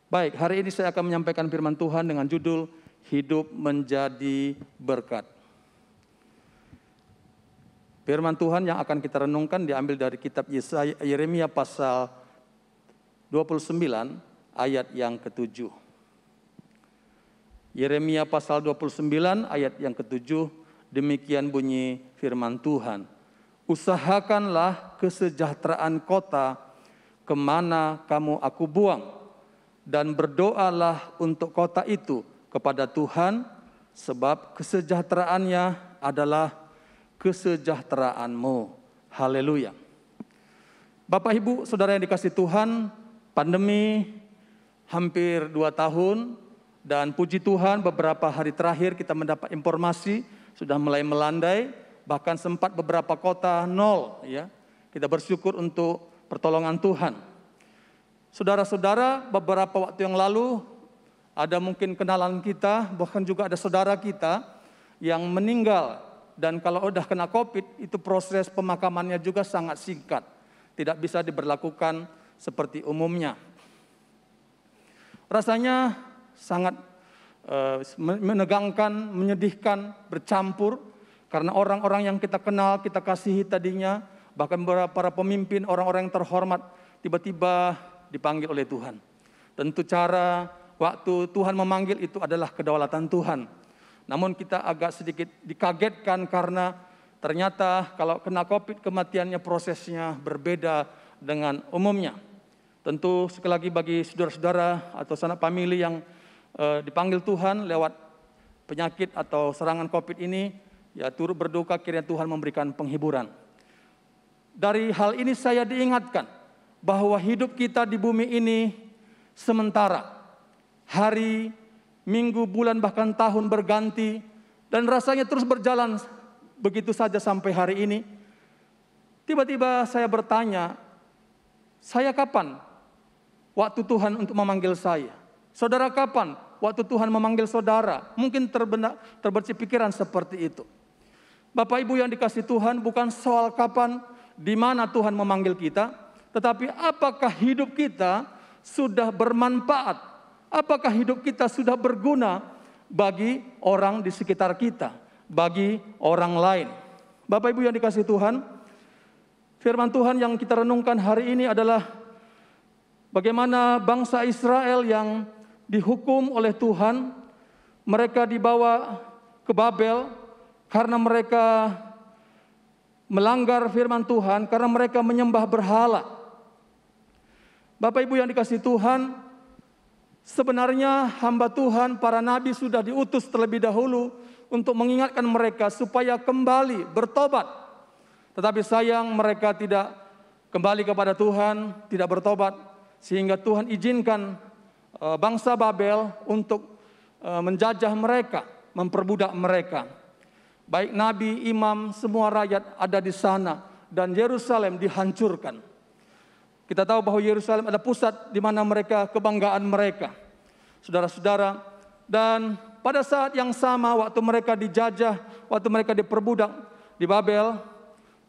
Baik, hari ini saya akan menyampaikan firman Tuhan dengan judul Hidup Menjadi Berkat. Firman Tuhan yang akan kita renungkan diambil dari kitab Yeremia pasal 29 ayat yang ke-7. Yeremia pasal 29 ayat yang ke-7, demikian bunyi firman Tuhan. Usahakanlah kesejahteraan kota kemana kamu aku buang, dan berdoalah untuk kota itu kepada Tuhan, sebab kesejahteraannya adalah kesejahteraanmu. Haleluya. Bapak Ibu Saudara yang dikasihi Tuhan, pandemi hampir 2 tahun, dan puji Tuhan beberapa hari terakhir kita mendapat informasi sudah mulai melandai, bahkan sempat beberapa kota nol ya. Kita bersyukur untuk pertolongan Tuhan. Saudara-saudara, beberapa waktu yang lalu ada mungkin kenalan kita, bahkan juga ada saudara kita yang meninggal. Dan kalau udah kena COVID, itu proses pemakamannya juga sangat singkat. Tidak bisa diberlakukan seperti umumnya. Rasanya sangat menegangkan, menyedihkan, bercampur. Karena orang-orang yang kita kenal, kita kasihi tadinya, bahkan para pemimpin, orang-orang yang terhormat, tiba-tiba dipanggil oleh Tuhan. Tentu cara waktu Tuhan memanggil itu adalah kedaulatan Tuhan. Namun kita agak sedikit dikagetkan karena ternyata kalau kena COVID kematiannya prosesnya berbeda dengan umumnya. Tentu sekali lagi bagi saudara-saudara atau sanak famili yang dipanggil Tuhan lewat penyakit atau serangan COVID ini, ya turut berduka, kiranya Tuhan memberikan penghiburan. Dari hal ini saya diingatkan bahwa hidup kita di bumi ini sementara. Hari, minggu, bulan, bahkan tahun berganti, dan rasanya terus berjalan begitu saja sampai hari ini. Tiba-tiba saya bertanya, saya kapan waktu Tuhan untuk memanggil saya? Saudara kapan waktu Tuhan memanggil saudara? Mungkin terbersit pikiran seperti itu. Bapak Ibu yang dikasihi Tuhan, bukan soal kapan, di mana Tuhan memanggil kita, tetapi apakah hidup kita sudah bermanfaat? Apakah hidup kita sudah berguna bagi orang di sekitar kita, bagi orang lain? Bapak Ibu yang dikasihi Tuhan, firman Tuhan yang kita renungkan hari ini adalah bagaimana bangsa Israel yang dihukum oleh Tuhan, mereka dibawa ke Babel karena mereka melanggar firman Tuhan, karena mereka menyembah berhala. Bapak Ibu yang dikasihi Tuhan, sebenarnya hamba Tuhan, para nabi sudah diutus terlebih dahulu untuk mengingatkan mereka supaya kembali bertobat. Tetapi sayang mereka tidak kembali kepada Tuhan, tidak bertobat, sehingga Tuhan izinkan bangsa Babel untuk menjajah mereka, memperbudak mereka. Baik nabi, imam, semua rakyat ada di sana, dan Yerusalem dihancurkan. Kita tahu bahwa Yerusalem adalah pusat di mana mereka, kebanggaan mereka. Saudara-saudara, dan pada saat yang sama waktu mereka dijajah, waktu mereka diperbudak di Babel,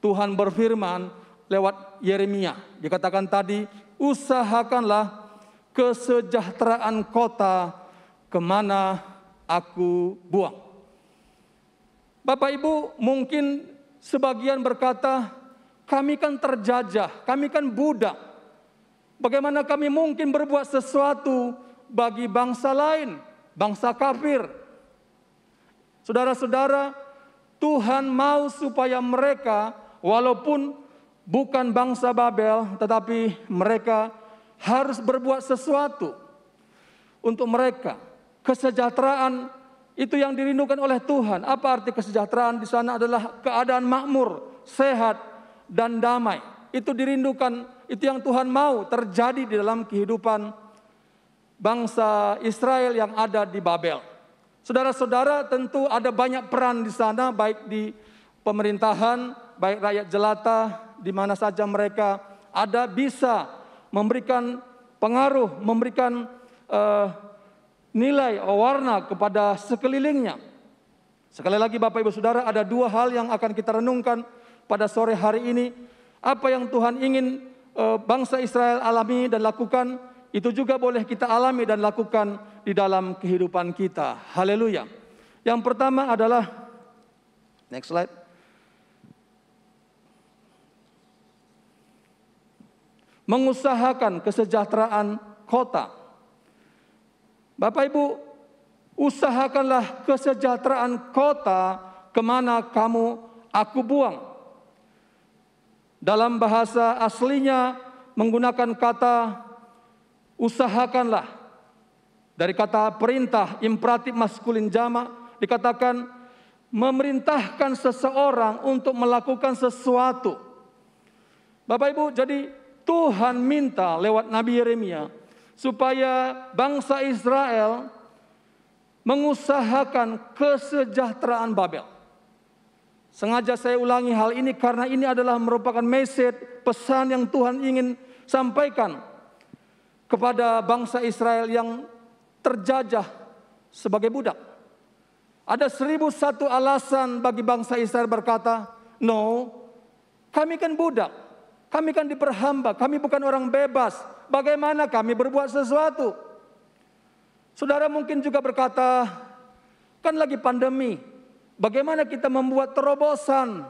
Tuhan berfirman lewat Yeremia. Dikatakan tadi, usahakanlah kesejahteraan kota kemana aku buang. Bapak Ibu, mungkin sebagian berkata, kami kan terjajah, kami kan budak. Bagaimana kami mungkin berbuat sesuatu bagi bangsa lain, bangsa kafir? Saudara-saudara, Tuhan mau supaya mereka, walaupun bukan bangsa Babel, tetapi mereka harus berbuat sesuatu untuk mereka. Kesejahteraan itu yang dirindukan oleh Tuhan. Apa arti kesejahteraan? Di sana adalah keadaan makmur, sehat, dan damai. Itu dirindukan, itu yang Tuhan mau terjadi di dalam kehidupan bangsa Israel yang ada di Babel. Saudara-saudara, tentu ada banyak peran di sana, baik di pemerintahan, baik rakyat jelata, di mana saja mereka ada, bisa memberikan pengaruh, memberikan nilai, warna kepada sekelilingnya. Sekali lagi Bapak Ibu Saudara, ada 2 hal yang akan kita renungkan pada sore hari ini. Apa yang Tuhan ingin bangsa Israel alami dan lakukan, Itu juga boleh kita alami dan lakukan di dalam kehidupan kita. Haleluya. Yang pertama adalah, next slide. Mengusahakan kesejahteraan kota. Bapak Ibu, usahakanlah kesejahteraan kota kemana kamu aku buang. Dalam bahasa aslinya menggunakan kata usahakanlah. Dari kata perintah, imperatif maskulin jamak, dikatakan memerintahkan seseorang untuk melakukan sesuatu. Bapak Ibu, jadi Tuhan minta lewat Nabi Yeremia supaya bangsa Israel mengusahakan kesejahteraan Babel. Sengaja saya ulangi hal ini karena ini adalah merupakan message, pesan yang Tuhan ingin sampaikan kepada bangsa Israel yang terjajah sebagai budak. Ada 1001 alasan bagi bangsa Israel berkata, no, kami kan budak. Kami kan diperhamba, kami bukan orang bebas. Bagaimana kami berbuat sesuatu? Saudara mungkin juga berkata, kan lagi pandemi. Bagaimana kita membuat terobosan?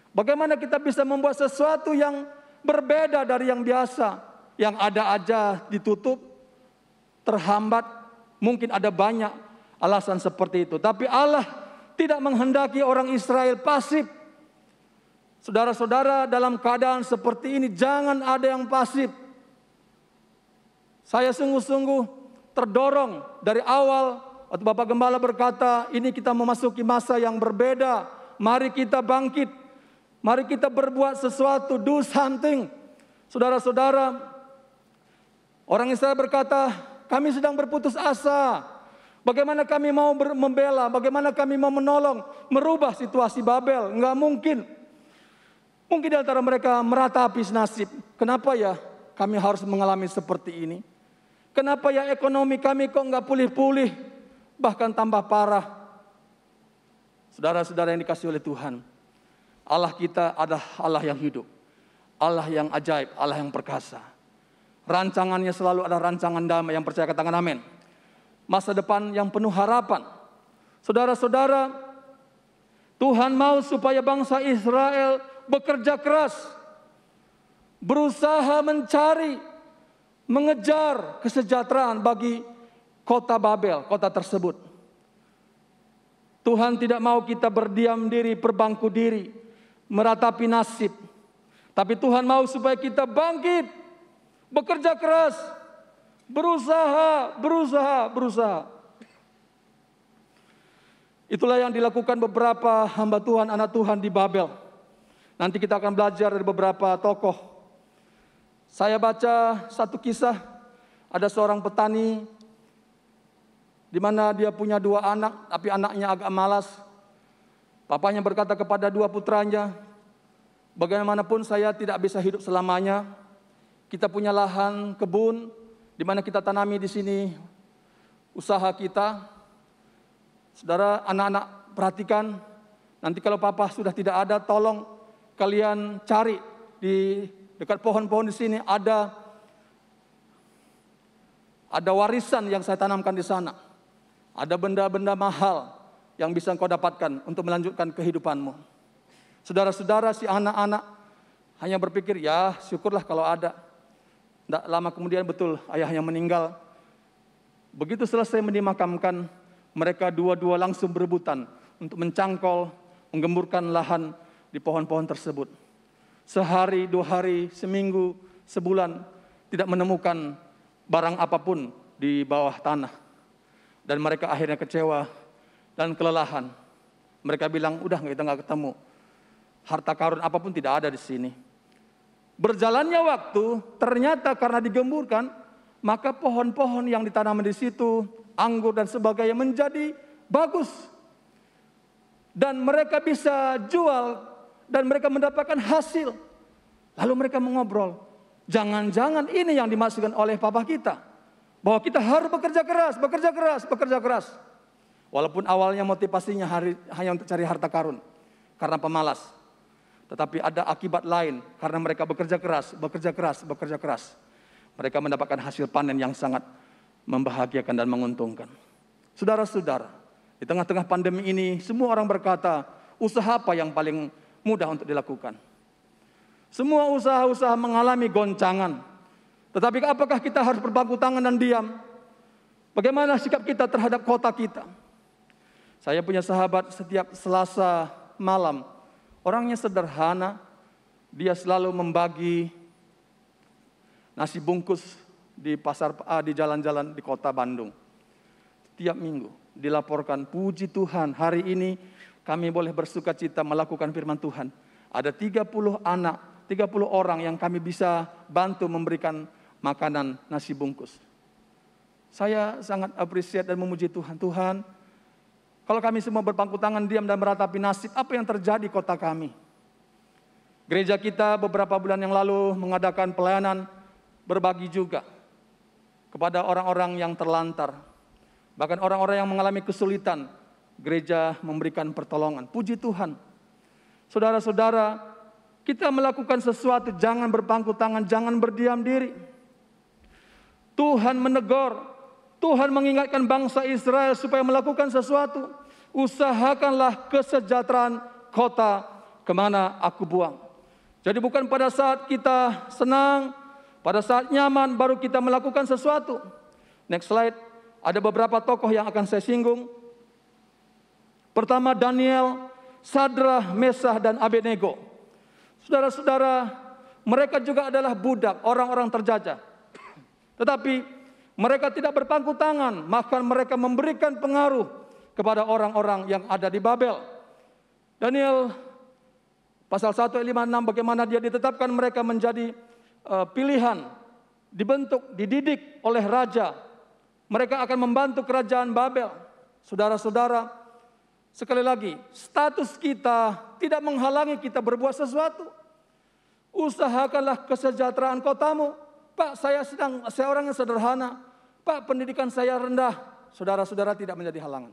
Bagaimana kita bisa membuat sesuatu yang berbeda dari yang biasa? Yang ada aja ditutup, terhambat. Mungkin ada banyak alasan seperti itu. Tapi Allah tidak menghendaki orang Israel pasif. Saudara-saudara, dalam keadaan seperti ini jangan ada yang pasif. Saya sungguh-sungguh terdorong dari awal waktu Bapak Gembala berkata, ini kita memasuki masa yang berbeda. Mari kita bangkit. Mari kita berbuat sesuatu, do something. Saudara-saudara, orang Israel berkata, kami sedang berputus asa. Bagaimana kami mau membela, bagaimana kami mau menolong, merubah situasi Babel? Enggak mungkin. Mungkin di antara mereka meratapi nasib. Kenapa ya kami harus mengalami seperti ini? Kenapa ya ekonomi kami kok enggak pulih-pulih, bahkan tambah parah? Saudara-saudara yang dikasihi oleh Tuhan, Allah kita adalah Allah yang hidup, Allah yang ajaib, Allah yang perkasa. Rancangannya selalu ada rancangan damai. Yang percaya katakan amin. Masa depan yang penuh harapan. Saudara-saudara, Tuhan mau supaya bangsa Israel bekerja keras, berusaha mencari, mengejar kesejahteraan bagi kota Babel, kota tersebut. Tuhan tidak mau kita berdiam diri, berbangku diri, meratapi nasib. Tapi Tuhan mau supaya kita bangkit, bekerja keras, berusaha. Itulah yang dilakukan beberapa hamba Tuhan, anak Tuhan di Babel. Nanti kita akan belajar dari beberapa tokoh. Saya baca satu kisah, ada seorang petani di mana dia punya 2 anak, tapi anaknya agak malas. Papanya berkata kepada 2 putranya, bagaimanapun saya tidak bisa hidup selamanya. Kita punya lahan kebun di mana kita tanami di sini usaha kita. Saudara, anak-anak perhatikan, nanti kalau papa sudah tidak ada, tolong kalian cari di dekat pohon-pohon di sini ada warisan yang saya tanamkan di sana. Ada benda-benda mahal yang bisa engkau dapatkan untuk melanjutkan kehidupanmu. Saudara-saudara, si anak-anak hanya berpikir, ya syukurlah kalau ada. Tidak lama kemudian betul ayahnya meninggal. Begitu selesai dimakamkan, mereka dua-dua langsung berebutan untuk mencangkol, menggemburkan lahan di pohon-pohon tersebut. Sehari, 2 hari, seminggu, sebulan, tidak menemukan barang apapun di bawah tanah. Dan mereka akhirnya kecewa dan kelelahan. Mereka bilang, udah kita nggak ketemu. Harta karun apapun tidak ada di sini. Berjalannya waktu, ternyata karena digemburkan, maka pohon-pohon yang ditanam di situ, anggur dan sebagainya menjadi bagus. Dan mereka bisa jual dan mereka mendapatkan hasil. Lalu mereka mengobrol, jangan-jangan ini yang dimaksudkan oleh papa kita, bahwa kita harus bekerja keras. Walaupun awalnya motivasinya hanya untuk cari harta karun, karena pemalas. Tetapi ada akibat lain, karena mereka bekerja keras. Mereka mendapatkan hasil panen yang sangat membahagiakan dan menguntungkan. Saudara-saudara, di tengah-tengah pandemi ini, semua orang berkata, usaha apa yang paling mudah untuk dilakukan? Semua usaha-usaha mengalami goncangan. Tetapi apakah kita harus berpangku tangan dan diam? Bagaimana sikap kita terhadap kota kita? Saya punya sahabat setiap Selasa malam. Orangnya sederhana. Dia selalu membagi nasi bungkus di pasar, di jalan-jalan di kota Bandung. Setiap minggu dilaporkan, puji Tuhan, hari ini kami boleh bersuka cita melakukan firman Tuhan. Ada 30 anak, 30 orang yang kami bisa bantu memberikan makanan nasi bungkus. Saya sangat appreciate dan memuji Tuhan. Tuhan, kalau kami semua berpangku tangan diam dan meratapi nasib, apa yang terjadi kota kami? Gereja kita beberapa bulan yang lalu mengadakan pelayanan berbagi juga kepada orang-orang yang terlantar. Bahkan orang-orang yang mengalami kesulitan, gereja memberikan pertolongan. Puji Tuhan. Saudara-saudara, kita melakukan sesuatu, jangan berpangku tangan, jangan berdiam diri. Tuhan menegur, Tuhan mengingatkan bangsa Israel supaya melakukan sesuatu. Usahakanlah kesejahteraan kota kemana aku buang. Jadi bukan pada saat kita senang, pada saat nyaman baru kita melakukan sesuatu. Next slide, ada beberapa tokoh yang akan saya singgung. Pertama Daniel, Sadrah, Mesah, dan Abednego. Saudara-saudara, mereka juga adalah budak, orang-orang terjajah. Tetapi mereka tidak berpangku tangan, bahkan mereka memberikan pengaruh kepada orang-orang yang ada di Babel. Daniel pasal 1 ayat 5-6, bagaimana dia ditetapkan mereka menjadi pilihan, dibentuk, dididik oleh raja. Mereka akan membantu kerajaan Babel. Saudara-saudara, sekali lagi, status kita tidak menghalangi kita berbuat sesuatu. Usahakanlah kesejahteraan kotamu. Pak, saya orang yang sederhana. Pak, pendidikan saya rendah. Saudara-saudara, tidak menjadi halangan.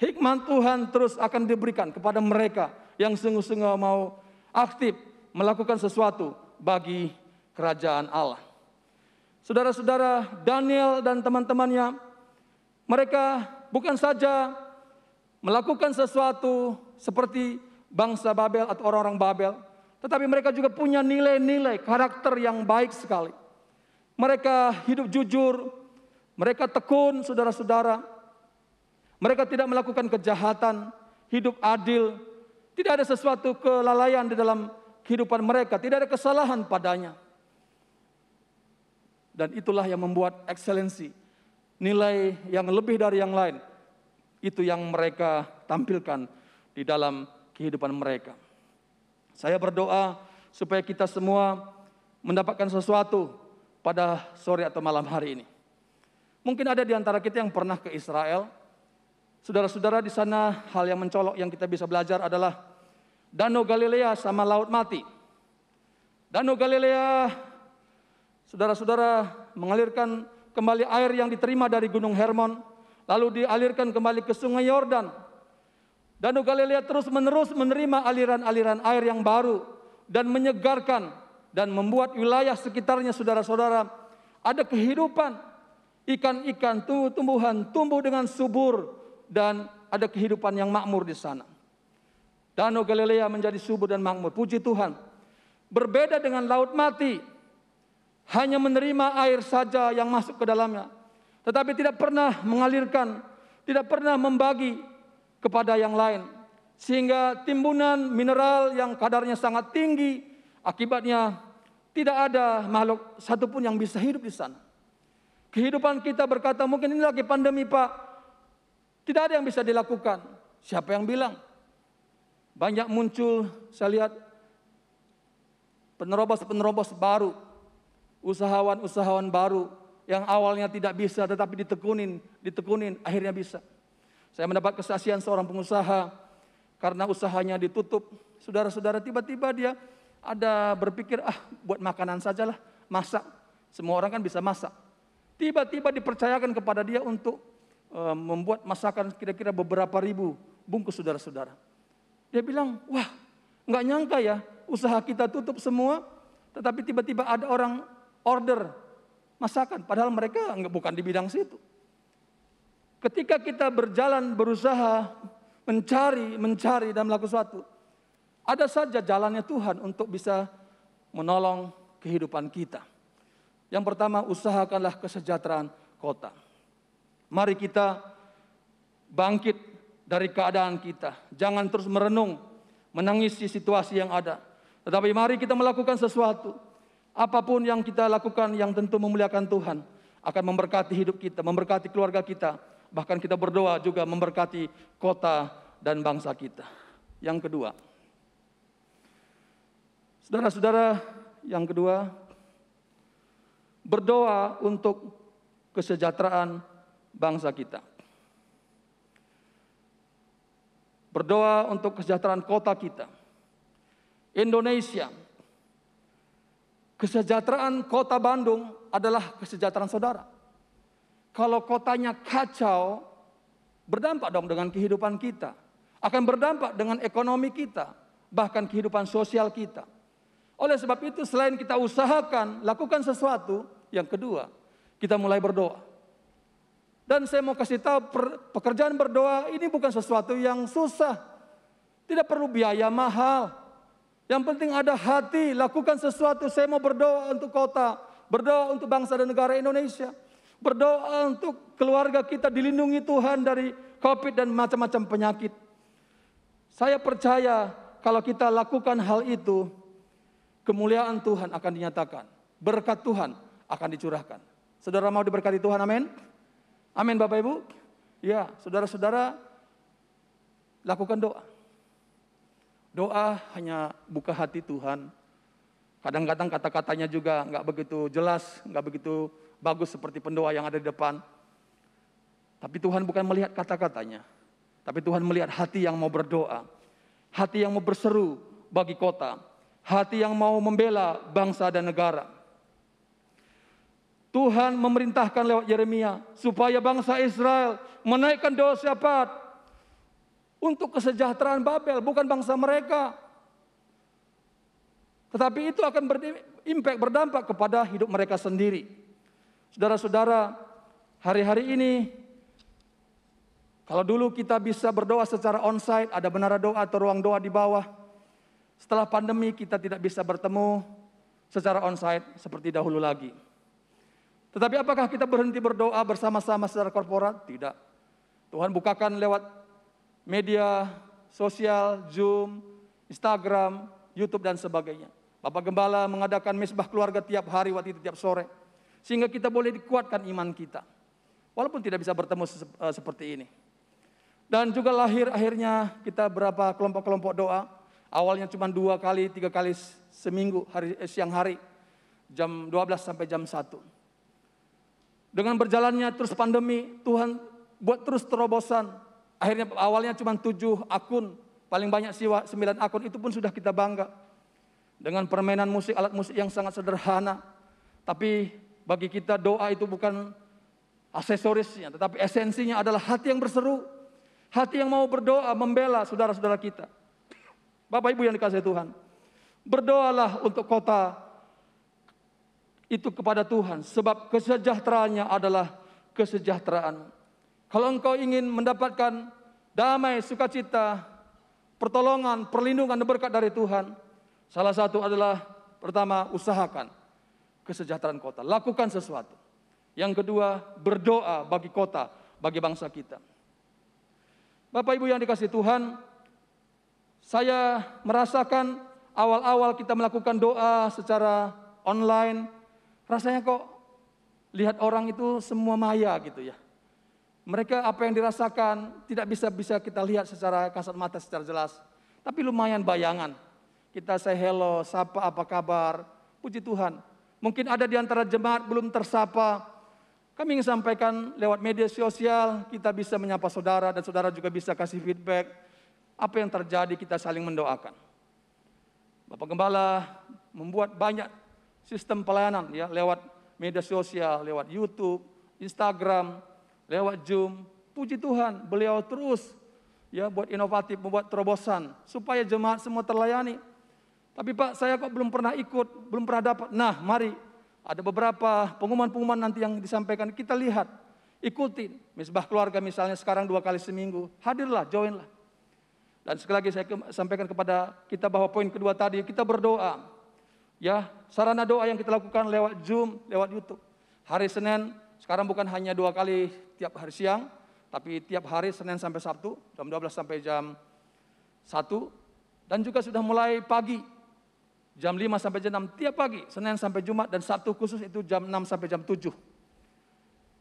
Hikmat Tuhan terus akan diberikan kepada mereka yang sungguh-sungguh mau aktif melakukan sesuatu bagi kerajaan Allah. Saudara-saudara, Daniel dan teman-temannya, mereka bukan saja melakukan sesuatu seperti bangsa Babel atau orang-orang Babel, tetapi mereka juga punya nilai-nilai karakter yang baik sekali. Mereka hidup jujur, mereka tekun, saudara-saudara. Mereka tidak melakukan kejahatan, hidup adil, tidak ada sesuatu kelalaian di dalam kehidupan mereka, tidak ada kesalahan padanya. Dan itulah yang membuat excellency, nilai yang lebih dari yang lain, itu yang mereka tampilkan di dalam kehidupan mereka. Saya berdoa supaya kita semua mendapatkan sesuatu pada sore atau malam hari ini. Mungkin ada di antara kita yang pernah ke Israel. Saudara-saudara, di sana hal yang mencolok yang kita bisa belajar adalah Danau Galilea sama Laut Mati. Danau Galilea, saudara-saudara, mengalirkan kembali air yang diterima dari Gunung Hermon, lalu dialirkan kembali ke Sungai Yordan. Danau Galilea terus-menerus menerima aliran-aliran air yang baru dan menyegarkan dan membuat wilayah sekitarnya, saudara-saudara, ada kehidupan. Ikan-ikan, tumbuh-tumbuhan tumbuh dengan subur dan ada kehidupan yang makmur di sana. Danau Galilea menjadi subur dan makmur. Puji Tuhan. Berbeda dengan Laut Mati, hanya menerima air saja yang masuk ke dalamnya, tetapi tidak pernah mengalirkan, tidak pernah membagi kepada yang lain, sehingga timbunan mineral yang kadarnya sangat tinggi, akibatnya tidak ada makhluk satupun yang bisa hidup di sana. Kehidupan kita berkata, mungkin ini lagi pandemi Pak, tidak ada yang bisa dilakukan. Siapa yang bilang? Banyak muncul, saya lihat penerobos-penerobos baru, usahawan-usahawan baru yang awalnya tidak bisa tetapi ditekunin, akhirnya bisa. Saya mendapat kesaksian seorang pengusaha karena usahanya ditutup. Saudara-saudara, tiba-tiba dia ada berpikir, buat makanan sajalah, masak. Semua orang kan bisa masak. Tiba-tiba dipercayakan kepada dia untuk membuat masakan kira-kira beberapa ribu bungkus, saudara-saudara. Dia bilang, wah, nggak nyangka ya, usaha kita tutup semua, tetapi tiba-tiba ada orang order masakan, padahal mereka bukan di bidang situ. Ketika kita berjalan, berusaha, mencari dan melakukan sesuatu, ada saja jalannya Tuhan untuk bisa menolong kehidupan kita. Yang pertama, usahakanlah kesejahteraan kota. Mari kita bangkit dari keadaan kita. Jangan terus merenung, menangisi situasi yang ada. Tetapi mari kita melakukan sesuatu. Apapun yang kita lakukan yang tentu memuliakan Tuhan, akan memberkati hidup kita, memberkati keluarga kita. Bahkan kita berdoa juga memberkati kota dan bangsa kita. Yang kedua, saudara-saudara, yang kedua, berdoa untuk kesejahteraan bangsa kita. Berdoa untuk kesejahteraan kota kita. Indonesia, kesejahteraan kota Bandung adalah kesejahteraan saudara. Kalau kotanya kacau, berdampak dong dengan kehidupan kita. Akan berdampak dengan ekonomi kita, bahkan kehidupan sosial kita. Oleh sebab itu, selain kita usahakan, lakukan sesuatu, yang kedua, kita mulai berdoa. Dan saya mau kasih tahu, pekerjaan berdoa ini bukan sesuatu yang susah. Tidak perlu biaya mahal. Yang penting ada hati, lakukan sesuatu. Saya mau berdoa untuk kota, berdoa untuk bangsa dan negara Indonesia. Berdoa untuk keluarga kita dilindungi Tuhan dari COVID dan macam-macam penyakit. Saya percaya kalau kita lakukan hal itu, kemuliaan Tuhan akan dinyatakan. Berkat Tuhan akan dicurahkan. Saudara mau diberkati Tuhan, amin? Amin Bapak Ibu? Ya, saudara-saudara, lakukan doa. Doa hanya buka hati Tuhan. Kadang-kadang kata-katanya juga nggak begitu jelas, nggak begitu bagus seperti pendoa yang ada di depan. Tapi Tuhan bukan melihat kata-katanya, tapi Tuhan melihat hati yang mau berdoa, hati yang mau berseru bagi kota, hati yang mau membela bangsa dan negara. Tuhan memerintahkan lewat Yeremia supaya bangsa Israel menaikkan doa syafaat untuk kesejahteraan Babel, bukan bangsa mereka. Tetapi itu akan berdampak kepada hidup mereka sendiri. Saudara-saudara, hari-hari ini, kalau dulu kita bisa berdoa secara onsite, ada menara doa atau ruang doa di bawah. Setelah pandemi kita tidak bisa bertemu secara onsite seperti dahulu lagi. Tetapi apakah kita berhenti berdoa bersama-sama secara korporat? Tidak. Tuhan bukakan lewat media sosial, Zoom, Instagram, YouTube dan sebagainya. Bapak Gembala mengadakan misbah keluarga tiap hari, waktu itu tiap sore. Sehingga kita boleh dikuatkan iman kita. Walaupun tidak bisa bertemu seperti ini. Dan juga akhirnya kita berapa kelompok-kelompok doa. Awalnya cuma 2 kali, 3 kali seminggu, siang hari. Jam 12 sampai jam 1. Dengan berjalannya terus pandemi, Tuhan buat terus terobosan. Akhirnya awalnya cuma 7 akun. Paling banyak 9 akun, itu pun sudah kita bangga. Dengan permainan musik, alat musik yang sangat sederhana. Tapi bagi kita doa itu bukan aksesorisnya, tetapi esensinya adalah hati yang berseru. Hati yang mau berdoa, membela saudara-saudara kita. Bapak Ibu yang dikasihi Tuhan, berdoalah untuk kota itu kepada Tuhan, sebab kesejahteraannya adalah kesejahteraan. Kalau engkau ingin mendapatkan damai, sukacita, pertolongan, perlindungan dan berkat dari Tuhan, salah satu adalah pertama, usahakan kesejahteraan kota. Lakukan sesuatu. Yang kedua, berdoa bagi kota, bagi bangsa kita. Bapak Ibu yang dikasihi Tuhan, saya merasakan awal-awal kita melakukan doa secara online, rasanya kok lihat orang itu semua maya gitu ya. Mereka apa yang dirasakan tidak bisa kita lihat secara kasat mata secara jelas. Tapi lumayan bayangan. Kita say hello, sapa apa kabar, puji Tuhan. Mungkin ada di antara jemaat belum tersapa. Kami ingin sampaikan lewat media sosial, kita bisa menyapa saudara dan saudara juga bisa kasih feedback. Apa yang terjadi, kita saling mendoakan. Bapak Gembala membuat banyak sistem pelayanan ya, lewat media sosial, lewat YouTube, Instagram, lewat Zoom. Puji Tuhan, beliau terus ya buat inovatif, membuat terobosan supaya jemaat semua terlayani. Tapi Pak, saya kok belum pernah ikut, belum pernah dapat. Nah, mari Ada beberapa pengumuman-pengumuman nanti yang disampaikan, kita lihat, ikuti. Misbah keluarga misalnya sekarang 2 kali seminggu, hadirlah, joinlah. Dan sekali lagi saya sampaikan kepada kita bahwa poin kedua tadi, kita berdoa. Ya, sarana doa yang kita lakukan lewat Zoom, lewat YouTube. Hari Senin, sekarang bukan hanya 2 kali tiap hari siang, tapi tiap hari Senin sampai Sabtu, jam 12 sampai jam 1. Dan juga sudah mulai pagi, jam 5 sampai jam 6 tiap pagi, Senin sampai Jumat, dan Sabtu khusus itu jam 6 sampai jam 7.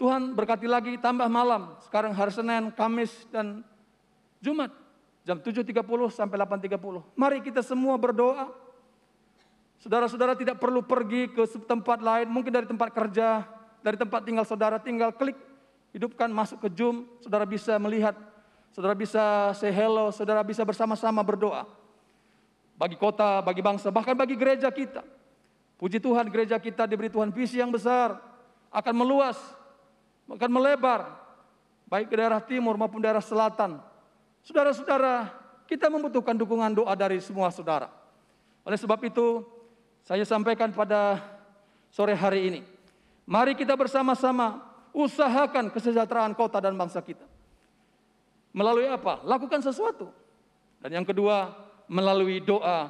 Tuhan berkati lagi, tambah malam, sekarang hari Senin, Kamis, dan Jumat, jam 7.30 sampai 8.30. Mari kita semua berdoa. Saudara-saudara tidak perlu pergi ke tempat lain, mungkin dari tempat kerja, dari tempat tinggal saudara, tinggal klik, hidupkan, masuk ke Zoom, saudara bisa melihat, saudara bisa say hello, saudara bisa bersama-sama berdoa. Bagi kota, bagi bangsa, bahkan bagi gereja kita. Puji Tuhan, gereja kita diberi Tuhan visi yang besar, akan meluas, akan melebar, baik ke daerah timur maupun daerah selatan. Saudara-saudara, kita membutuhkan dukungan doa dari semua saudara. Oleh sebab itu, saya sampaikan pada sore hari ini, mari kita bersama-sama usahakan kesejahteraan kota dan bangsa kita. Melalui apa? Lakukan sesuatu. Dan yang kedua, melalui doa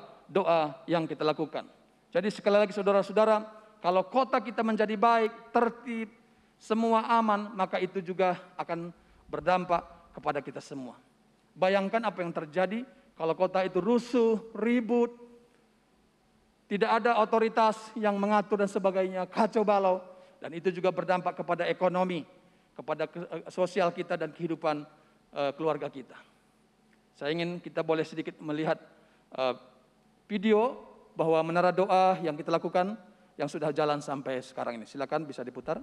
yang kita lakukan. Jadi sekali lagi saudara-saudara, kalau kota kita menjadi baik, tertib, semua aman, maka itu juga akan berdampak kepada kita semua. Bayangkan apa yang terjadi kalau kota itu rusuh, ribut, tidak ada otoritas yang mengatur dan sebagainya, kacau balau, dan itu juga berdampak kepada ekonomi, kepada sosial kita dan kehidupan keluarga kita. Saya ingin kita boleh sedikit melihat video bahwa menara doa yang kita lakukan yang sudah jalan sampai sekarang ini. Silakan bisa diputar.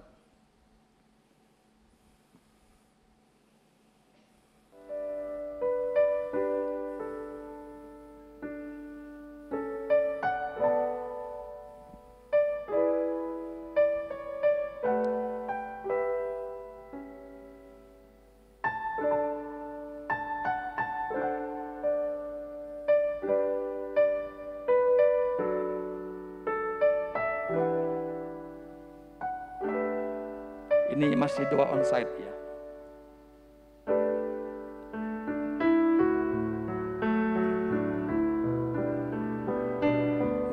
Ini masih doa onsite ya.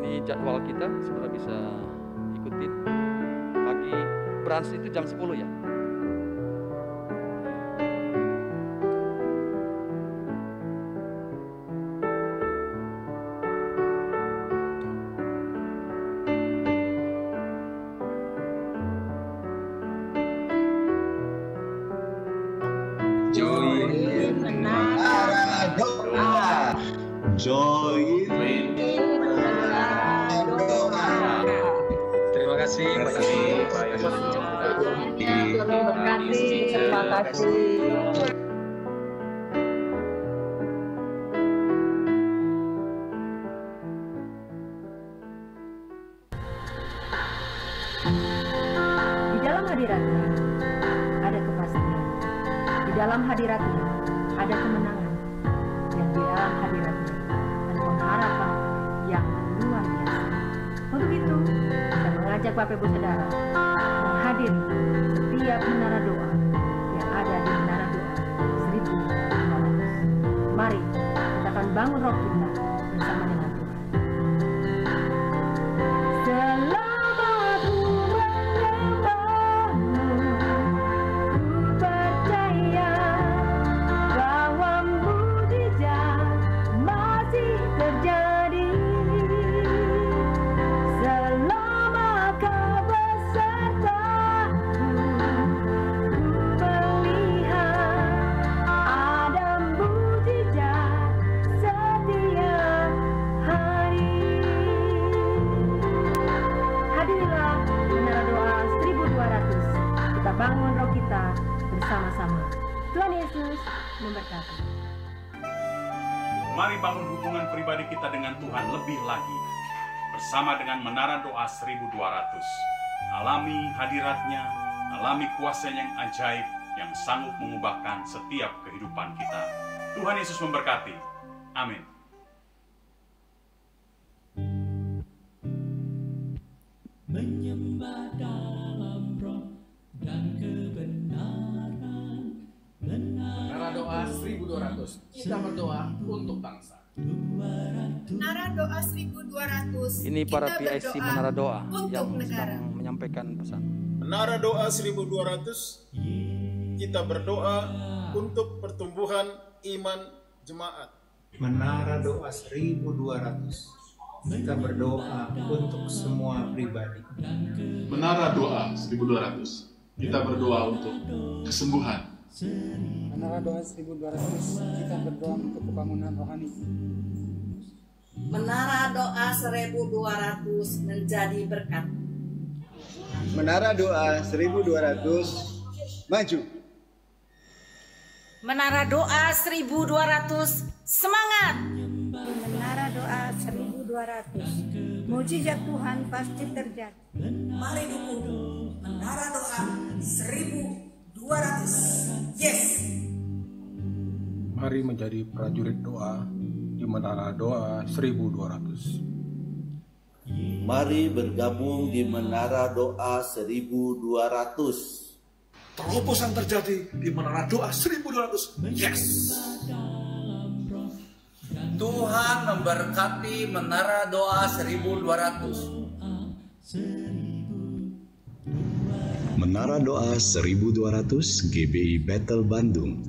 Ini jadwal kita, saudara bisa ikutin. Pagi brunch itu jam 10 ya. Join menara doa. Join menara doa. Terima kasih Pak Yusuf. Terima kasih. Di dalam hadiratnya ada kepastian. Di dalam hadiratnya ada kemenangan. Dan di dalam hadiratnya ada pengharapan yang luar biasa. Untuk itu, saya mengajak Bapak Ibu Saudara menghadiri setiap menara doa yang ada di menara doa 1200. Mari kita akan bangun roh kita bersama dengan Tuhan. Bangun roh kita bersama-sama. Tuhan Yesus memberkati. Mari bangun hubungan pribadi kita dengan Tuhan lebih lagi. Bersama dengan Menara Doa 1200. Alami hadiratnya, alami kuasa yang ajaib yang sanggup mengubahkan setiap kehidupan kita. Tuhan Yesus memberkati. Amin. Menyembah 1200. Kita berdoa untuk bangsa. Menara Doa 1200. Ini para Kita PIC berdoa Menara Doa untuk yang negara. sedang menyampaikan pesan. Menara Doa 1200, kita berdoa untuk pertumbuhan iman jemaat. Menara Doa 1200, kita berdoa untuk semua pribadi. Menara Doa 1200, kita berdoa untuk kesembuhan. Menara Doa 1200, kita berdoa untuk kebangunan rohani. Menara Doa 1200 menjadi berkat. Menara Doa 1200, maju. Menara Doa 1200 semangat. Menara Doa 1200, mujizat Tuhan pasti terjadi. Mari dukung Menara Doa 1200. Yes. Mari menjadi prajurit doa di Menara Doa 1200. Mari bergabung di Menara Doa 1200. Terobosan terjadi di Menara Doa 1200. Yes. Tuhan memberkati Menara Doa 1200. Menara Doa 1200 GBI Battle Bandung.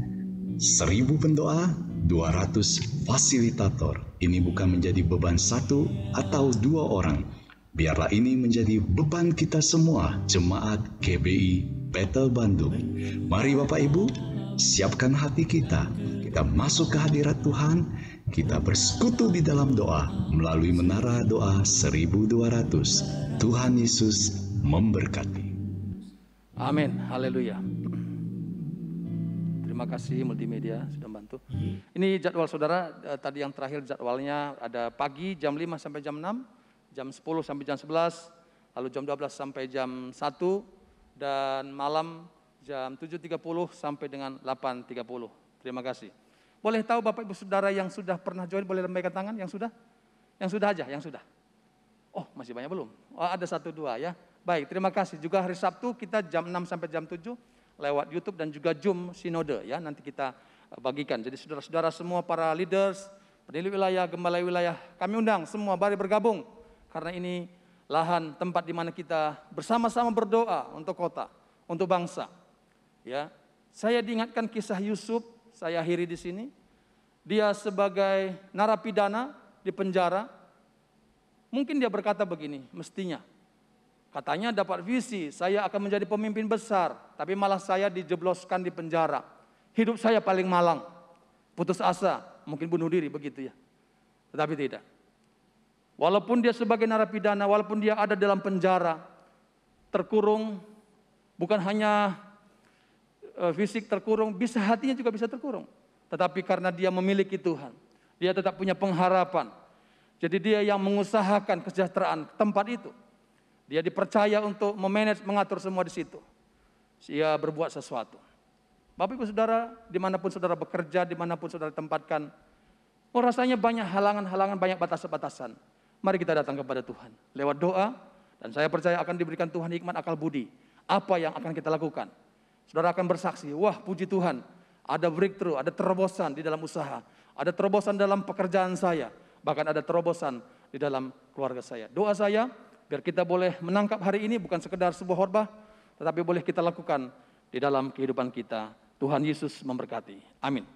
1000 pendoa, 200 fasilitator. Ini bukan menjadi beban satu atau dua orang. Biarlah ini menjadi beban kita semua, jemaat GBI Battle Bandung. Mari Bapak Ibu, siapkan hati kita. Kita masuk ke hadirat Tuhan. Kita bersekutu di dalam doa melalui Menara Doa 1200. Tuhan Yesus memberkati. Amin, haleluya. Terima kasih multimedia sudah membantu. Ini jadwal saudara, tadi yang terakhir jadwalnya ada pagi jam 5 sampai jam 6, jam 10 sampai jam 11, lalu jam 12 sampai jam 1, dan malam jam 7.30 sampai dengan 8.30. Terima kasih. Boleh tahu Bapak Ibu Saudara yang sudah pernah join, boleh lambaikan tangan yang sudah? Yang sudah aja, yang sudah. Oh, masih banyak belum? Oh, ada 1, 2 ya. Baik, terima kasih. Juga hari Sabtu kita jam 6 sampai jam 7 lewat YouTube dan juga Zoom Sinode ya. Nanti kita bagikan. Jadi saudara-saudara semua para leaders, pendiri wilayah, gembala wilayah, kami undang semua mari bergabung. Karena ini lahan tempat di mana kita bersama-sama berdoa untuk kota, untuk bangsa. Ya, saya diingatkan kisah Yusuf. Saya akhiri di sini. Dia sebagai narapidana di penjara. Mungkin dia berkata begini, mestinya. Katanya dapat visi, saya akan menjadi pemimpin besar. Tapi malah saya dijebloskan di penjara. Hidup saya paling malang. Putus asa, mungkin bunuh diri begitu ya. Tetapi tidak. Walaupun dia sebagai narapidana, walaupun dia ada dalam penjara, terkurung, bukan hanya fisik terkurung, bisa hatinya juga bisa terkurung. Tetapi karena dia memiliki Tuhan, dia tetap punya pengharapan. Jadi dia yang mengusahakan kesejahteraan tempat itu. Dia dipercaya untuk memanage, mengatur semua di situ. Dia berbuat sesuatu. Bapak Ibu Saudara, dimanapun saudara bekerja, dimanapun saudara tempatkan, rasanya banyak halangan-halangan, banyak batasan-batasan. Mari kita datang kepada Tuhan lewat doa, dan saya percaya akan diberikan Tuhan hikmat akal budi. Apa yang akan kita lakukan? Saudara akan bersaksi, wah puji Tuhan, ada breakthrough, ada terobosan di dalam usaha, ada terobosan dalam pekerjaan saya, bahkan ada terobosan di dalam keluarga saya. Doa saya, biar kita boleh menangkap hari ini bukan sekedar sebuah khotbah, tetapi boleh kita lakukan di dalam kehidupan kita. Tuhan Yesus memberkati. Amin.